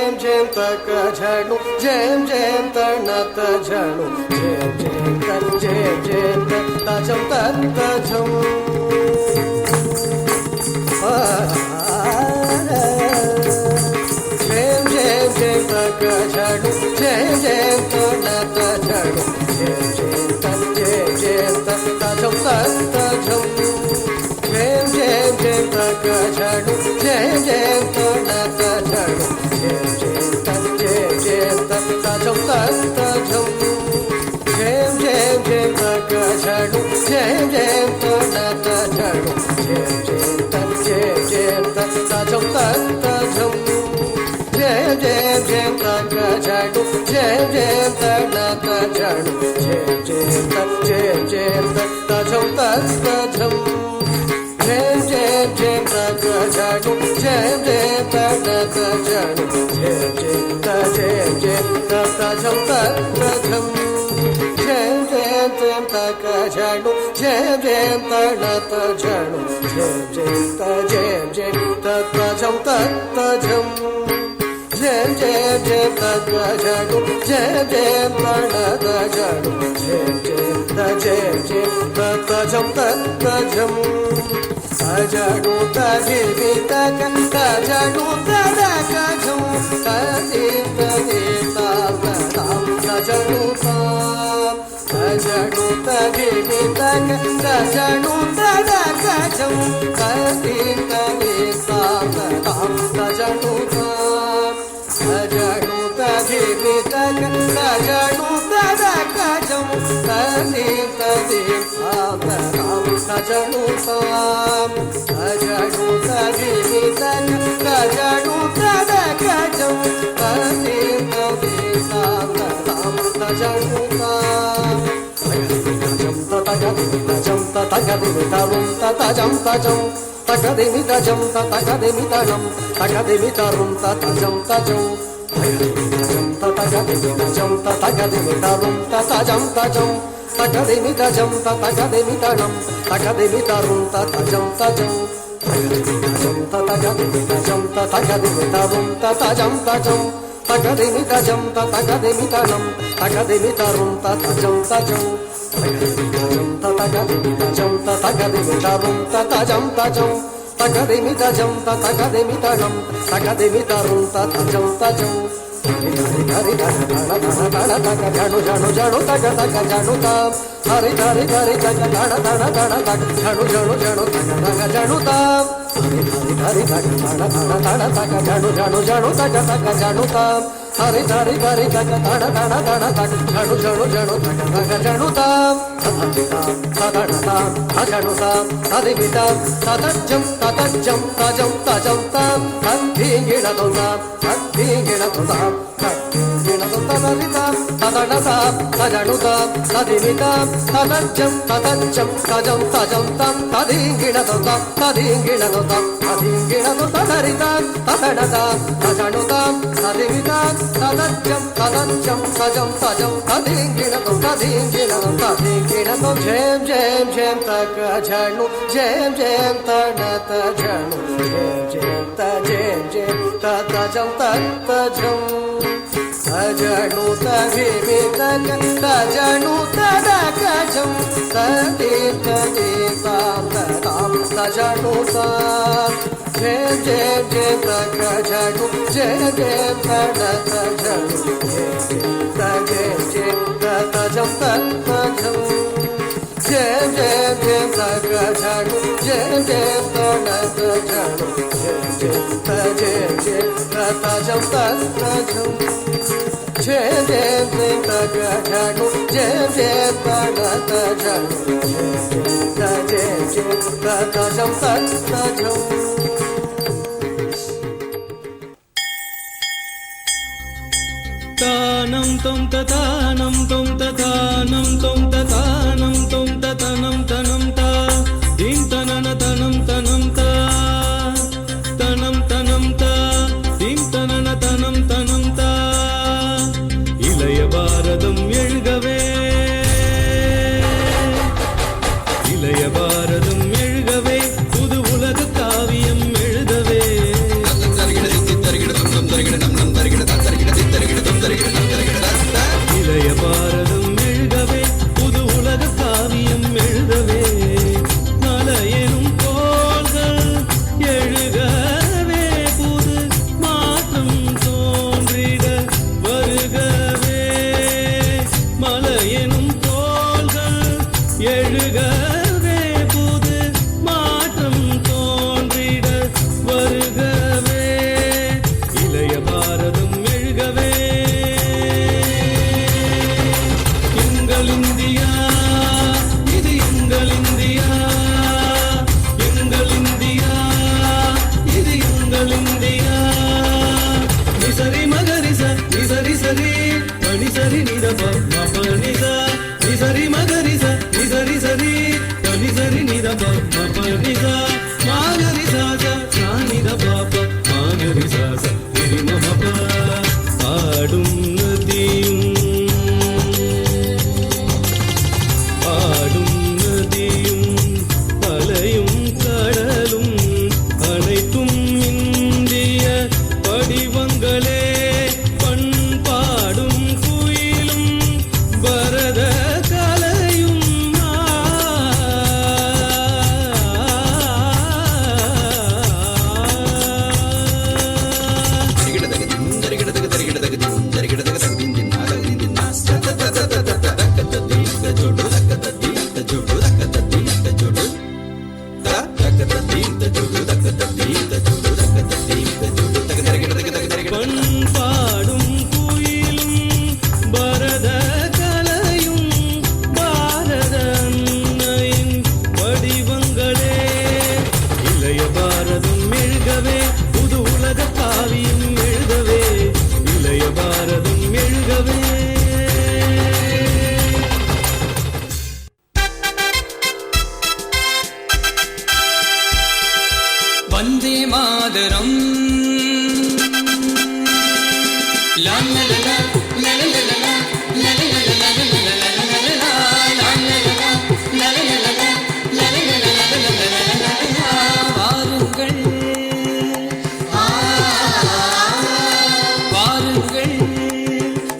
jam jam taka janu jam jam tanata janu jam jam ta jam ta jam jam jam jam taka janu jam jam tanata janu jam jam ta jam ta jam jam jam jam taka janu jam jam tanata janu jam jam ta jam ta jam jam jam jam taka janu jam jam tanata janu jam jam ta jam ta jam jam jam jam taka janu jam jam tanata janu jam jam ta jam ta jam jam jam jam taka janu jam jam tanata janu jam jam ta jam jam taka janu jam jam tanata janu jam jam ta jam jam jam jam taka janu jam jam tanata janu jam jam ta jam jam janu ta devi taka janu ta ka jam ta devi ta janu ta janu ta devi taka janu ta ka jam ta devi ta janu ta janu ta devi taka janu ta ka jam ta devi ta janu ta janu ta devi taka janu ta ka jam ta devi ta janu ta jam ta devi ta rum ta jam taka devi ta jam taka devi ta ram taka devi ta rum ta jam jam taka devi ta jam taka devi ta rum ta jam taka devi ta jam taka devi ta ram taka devi ta rum ta jam taka devi ta jam taka devi ta rum ta jam taka devi ta jam taka devi ta ram taka devi ta rum ta jam taka devi ta jam taka devi ta rum ta jam taka devi ta jam taka devi ta ram taka devi ta rum ta jam hari hari taka janu janu taka janu ta hari hari taka dana taka janu taka janu ta hari hari taka taka janu taka janu ta hari hari taka dana taka janu taka janu ta janu ta adivita jam adhingina donda tadanata tajanuta tadivita tadajam jam tadingina donda tadarita tadanata tajanuta tadivita tadajam tadingina donda jam jam taka janu jam jam tanata janu jam ta jam jam janu ta devi taka janu ta ka jam ta devi ta janu ta jam taka janu jam tanata janu jam ta jam jam taka janu jam tanata janu jam ta jam jam taka janu jam tanata janu jam ta jam tanam tom tatanam tom tatanam tom tatanam tom tatanam tanam ta din tanana tanam tanam ta tanam tanam ta din tanana tanam tanam ta இளைய பாரதம் எழுகவே இளைய பாரதம் எழுகவே புது உலக காவியம் எழுதவே தருகிட தருகிட தருகிட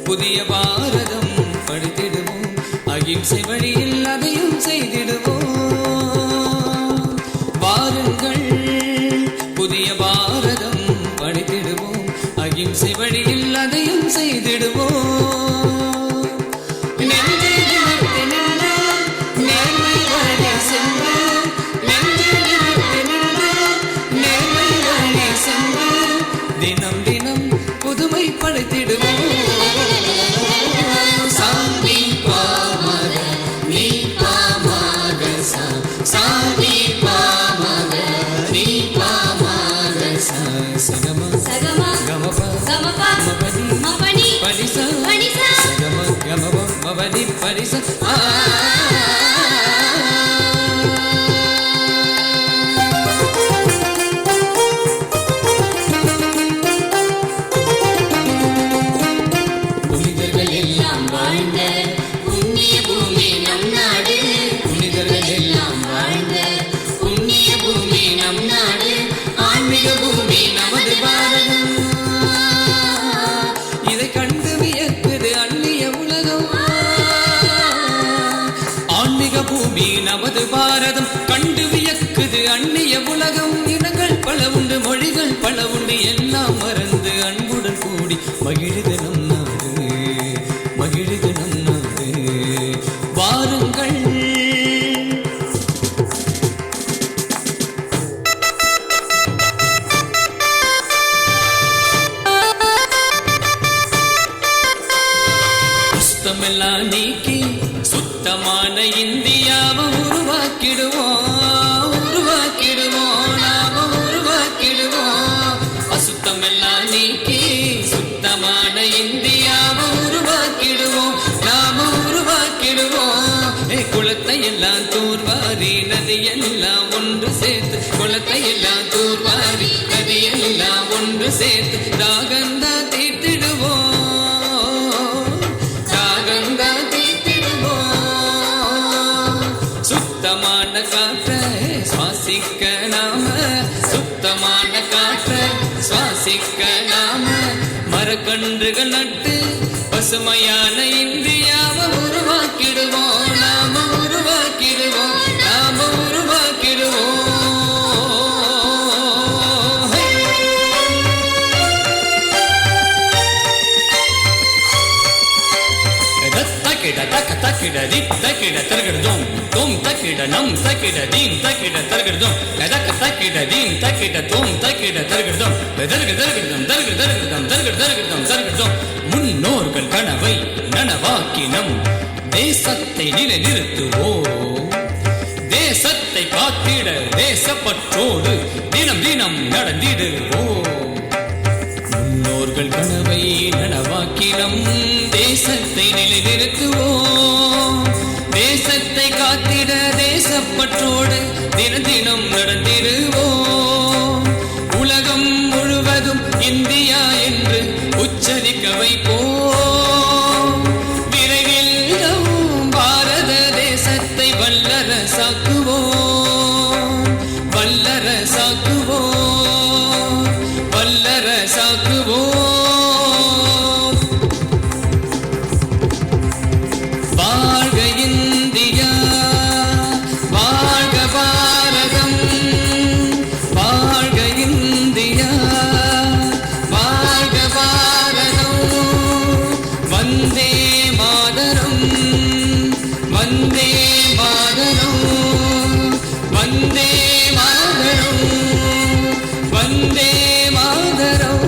புதிய பாரதம் படித்திடுவோம், அகிம்சை வழியில் அதையும் செய்திடுவோம். வாருங்கள் புதிய பாரதம் படித்திடுவோம், அகிம்சை வழியில் அதையும் செய்திடுவோம். தினம் தினம் புதுமை படைத்திடுவோம். சாமி பாமக நீ பாமக சாமி பாமக நீ பாமக சகம சகம கமப கமப மபதி மபனி படிச பனிச சகம கமப மபதி படிச நமது பாரதம் கண்டு வியக்குது அந்நிய உலகம். இனங்கள் பல உண்டு, மொழிகள் பல உண்டு, எல்லாம் மறந்து அன்புடன் கூடி மகிழுது நம் நாடு, மகிழுது நம் நாடு. வாருங்கள் அசுத்தமெல்லாம் நீக்கி சுத்தமான இந்தியாவை உருவாக்கிடுவோம், உருவாக்கிடுவோம், நாம உருவாக்கிடுவோம். அசுத்தமெல்லாம் நீக்கி சுத்தமான இந்தியாவை உருவாக்கிடுவோம், நாம உருவாக்கிடுவோம். குளத்தை எல்லாம் தூர்வாரி நதியெல்லாம் ஒன்று சேர்த்து, குளத்தை எல்லாம் தூர்வாரி நதியெல்லாம் ஒன்று சேர்த்து தாகந்தா தீர்த்திடுவோம், தாகந்தா சுத்தமான காற்ற சுவாசிக்க நாம, சுத்தமான காற்ற சுவாசிக்க நாம மரக்கன்றுகள் நட்டு பசுமையான இந்தியாவை உருவாக்கிடுவோம், நாம உருவாக்கிடுவோம், நாம உருவாக்கிடுவோம். தக்கிட தக்க தக்கிட திக் தக்கிட தருகிறதும் தோம் தக்கிட நம் தக்கிட தீம் தக்கிட தருகிறதும் தக்க தக்கிட தீம் தக்கிட தோம் தக்கிட தருகிறதும் தருகிறதும் தருகிறதும் தருகிறதும் தருகிறதும். முன்னோர்கள் கனவை நனவாக்கி நம் தேசத்தை நிலைநிறுத்துவோம், தேசத்தை காத்திட தேசப்பற்றோடு தினம் தினம் நடந்திடுவோம். முன்னோர்கள் கனவை நனவாக்கி நம் தேசத்தை நிலைநிறுத்துவோம், தேசத்தை காத்திட தேசப்பற்றோடு தினம் தினம் நடந்திடுவோம். உலகம் முழுவதும் இந்தியா என்று உச்சரிக்க வைப்போம். விரைவில் நம் பாரத தேசத்தை வல்லரசாக்குவோம், வல்லரசாக்குவோம், வல்லரசாக்குவோம். வாழ்க இந்தியா, வாழ்க பாரதம், வாழ்க இந்தியா, வாழ்க பாரதம். வந்தே மாதரம், வந்தே மாதரம், வந்தே மாதரம், வந்தே மாதரம்.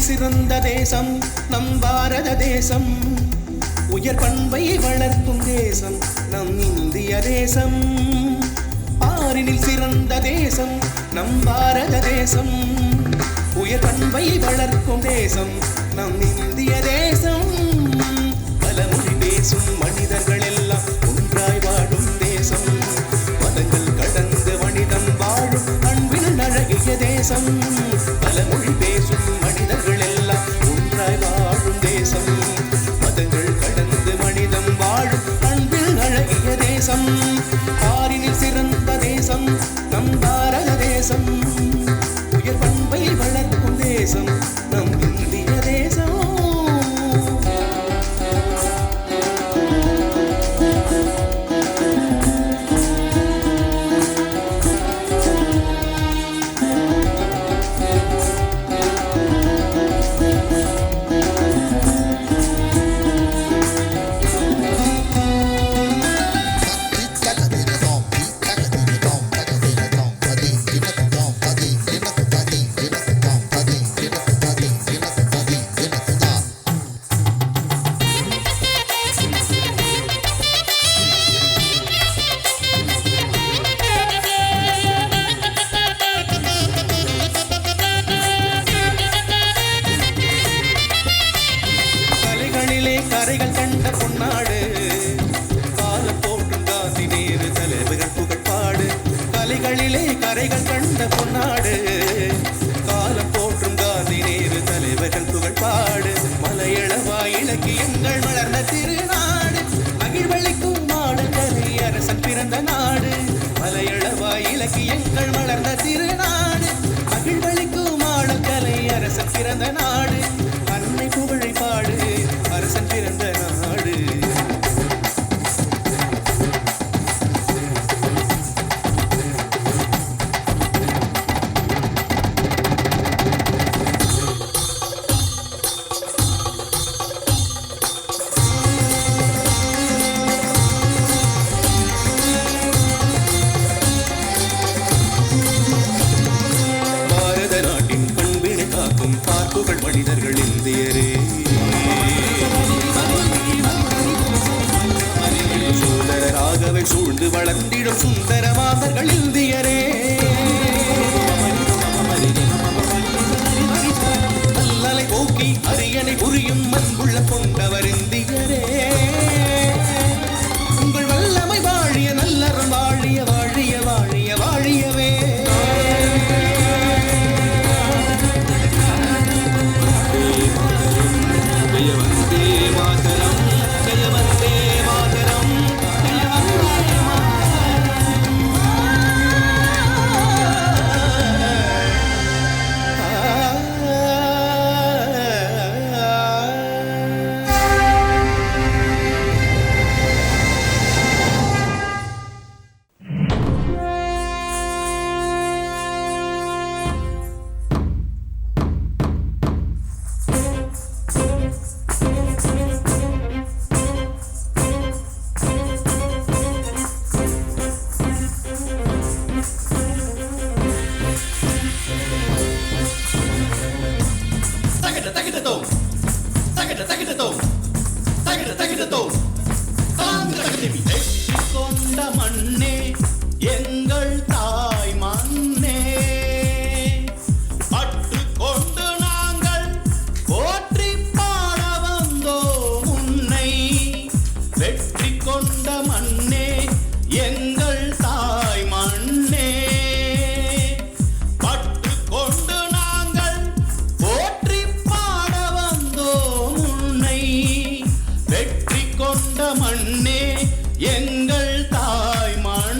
சிறந்த தேசம் நம் பாரத தேசம். உயர் பண்பை வளர்க்கும் தேசம் நம் இந்திய தேசம். பாரினில் சிறந்த தேசம் நம் பாரத தேசம். உயர் பண்பை வளர்க்கும் தேசம் நம் இந்திய தேசம். பல மொழி பேசும் மனிதர்கள் எல்லாம் ஒன்றாய் வாழும் தேசம். மதங்கள் கடந்து மனிதம் வாழும் அன்பின் அழகிய தேசம். பல மொழி பேசும் மனிதர்கள் எல்லாம் ஒன்றாய் வாழும் தேசம். மதங்கள் கடந்து மனிதம் வாழும் அன்பின் அழகிய தேசம். பாரினில் சிறந்த தேசம் நம் பாரத தேசம். உயர் பண்பை வளர்க்கும் தேசம் நம் இந்திய தேசம். கரைகள் கண்ட பொன்னாடு காலம் போற்றும் காந்தி நேரு தலைவர்கள் புகழ்பாடு. கலைகளிலே கரைகள் கண்ட பொன்னாடு காலம் போற்றும் காந்தி நேரு தலைவர்கள் புகழ்பாடு. மலையளவா இலக்கியங்கள் வளர்ந்த திருநாடு. மகிழ்வளிக்கும் மாடல் கலை அரசன் பிறந்த நாடு. மலையளவா இலக்கியங்கள் வளர்ந்த திருநாடு. மகிழ்வளிக்கும் மாடல் கலை அரசன் பிறந்த நாடு. அன்னை புகழை பாடு அரசன் பிறந்த நாடு. பாரத நாட்டின் பண்பினை காக்கும் பார்ப்புகள் மனிதர்கள் இந்தியரே. சோதரராகவே சூழ்ந்து வளர்ந்திடும் சுந்தர மாதர்கள் இந்தியரே. அல்லலை போக்கி அரியணை புரியும் அன்புள்ள கொண்டவர் இந்தியரே. உங்கள் வல்லமை வாழிய நல்லறம் வாழிய வாழிய வாழிய வாழியவே. ஜெய வந்தே மாதரம் ஜெய வந்தே மாதரம் ஜெய வந்தே கொண்ட மண்ணே எங்கள் தாய் மண்ணே. பற்று கொண்டு நாங்கள் போற்றி பாட வந்தோம் உன்னை. வெற்றி கொண்ட மண்ணே எங்கள் தாய் மண்ணே. பற்று கொண்டு நாங்கள் போற்றி பாட வந்தோம் உன்னை. வெற்றி கொண்ட மண்ணே எங்கள் தாய் மண்.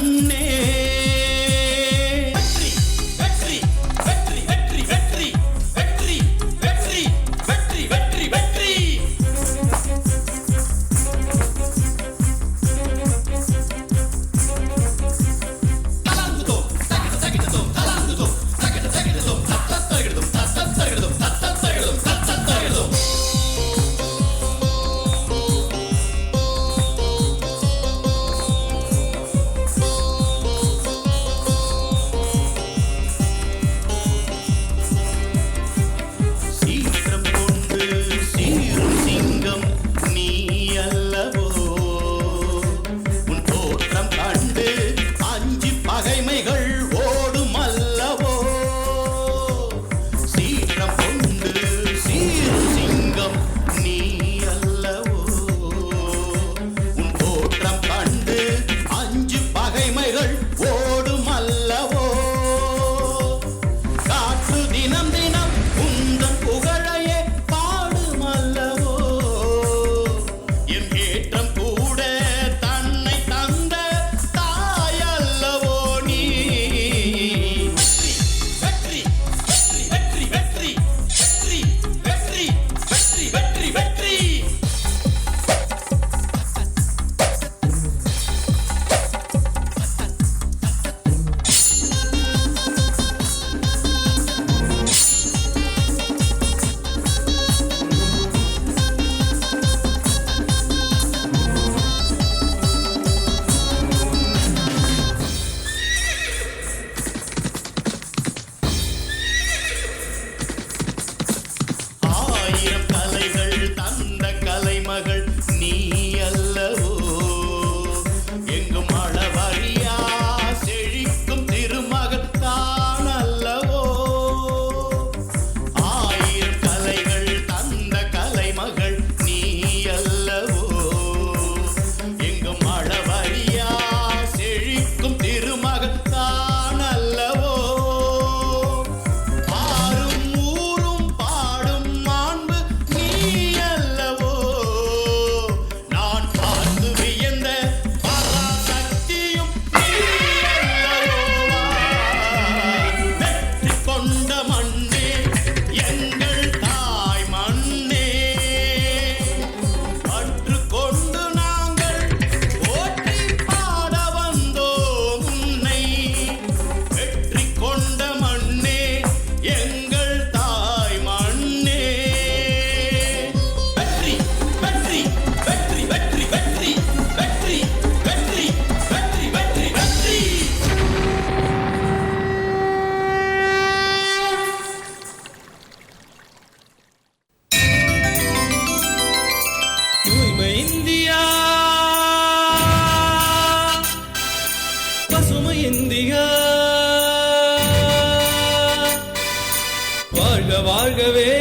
வாழ்கவே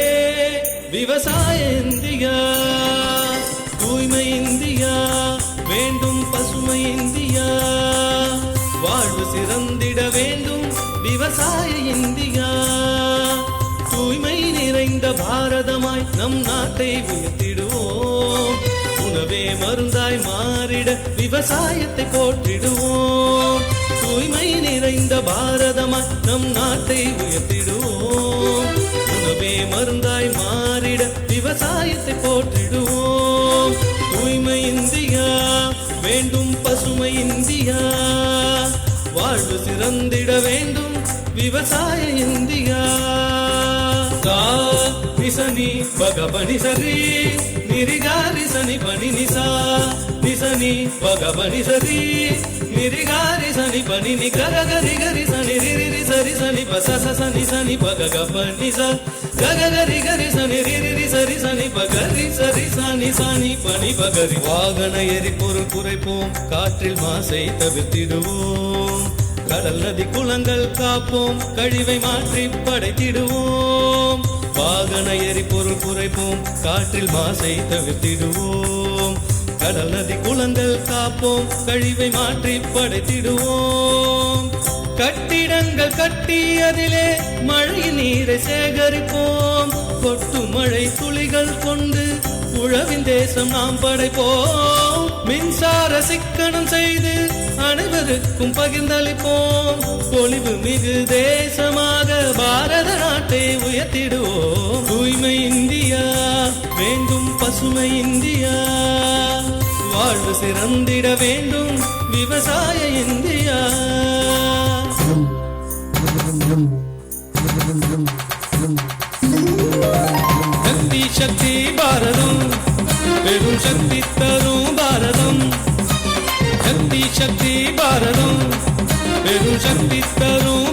விவசாய இந்தியா, தூய்மை இந்தியா, வேண்டும் பசுமை இந்தியா, வாழ்வு சிறந்திட வேண்டும் விவசாய இந்தியா, தூய்மை நிறைந்த பாரதமாய் நம் நாட்டை உயர்த்திடுவோம், உணவே மருந்தாய் மாறிட விவசாயத்தை போற்றிடுவோம், தூய்மை நிறைந்த பாரதமாய் நம் நாட்டை உயர்த்திடுவோம், உணவே மருந்தாய் மாறிட விவசாயத்தை போற்றிடுவோம், தூய்மை இந்தியா, வேண்டும் பசுமை இந்தியா, வாழ்வு சிறந்திட வேண்டும் விவசாய இந்தியா. நிசனி பகபனி சரி நிரிகாரி சனி பனி நிசா, நிசனி பகபனி சரி நிரிகாரி சனி பனி நி கரி கரி சனி ரிரி சரி சனி பச சனி சனி பகபனி ச கரி கரி சனி ரிரி சரி சனி பகரி சரி சனி சனி பனி பகரி. வாகன எரிபொருள் குறைப்போம், காற்றில் மாசை தவிர்த்திடுவோம், கடல் நதி குளங்கள் காப்போம், கழிவை மாற்றி படைத்திடுவோம், வாகன எரிபொருள் குறைப்போம், காற்றில் மாசை தவிர்த்திடுவோம், கடல் நதி குளங்கள் காப்போம், கழிவை மாற்றி படைத்திடுவோம், கட்டிடங்கள் கட்டி அதிலே மழை நீரை சேகரிப்போம், கொட்டு மழை துளிகள் கொண்டு உழவின் தேசம் நாம் படைப்போம், மின்சார சிக்கனம் செய்து அனைவருக்கும் பகிர்ந்தளிப்போம், பொலிவு மிகு தேசமாக பாரத நாட்டை உயர்த்திடுவோம், தூய்மை இந்தியா, வேண்டும் பசுமை இந்தியா, வாழ்வு சிறந்திட வேண்டும் விவசாய இந்தியா. சக்தி சக்தி பாரதம், பெரும் சக்தி தரும் பாரதம், சக்தி சக்தி பாரதம், பெரும் சக்தி தரும்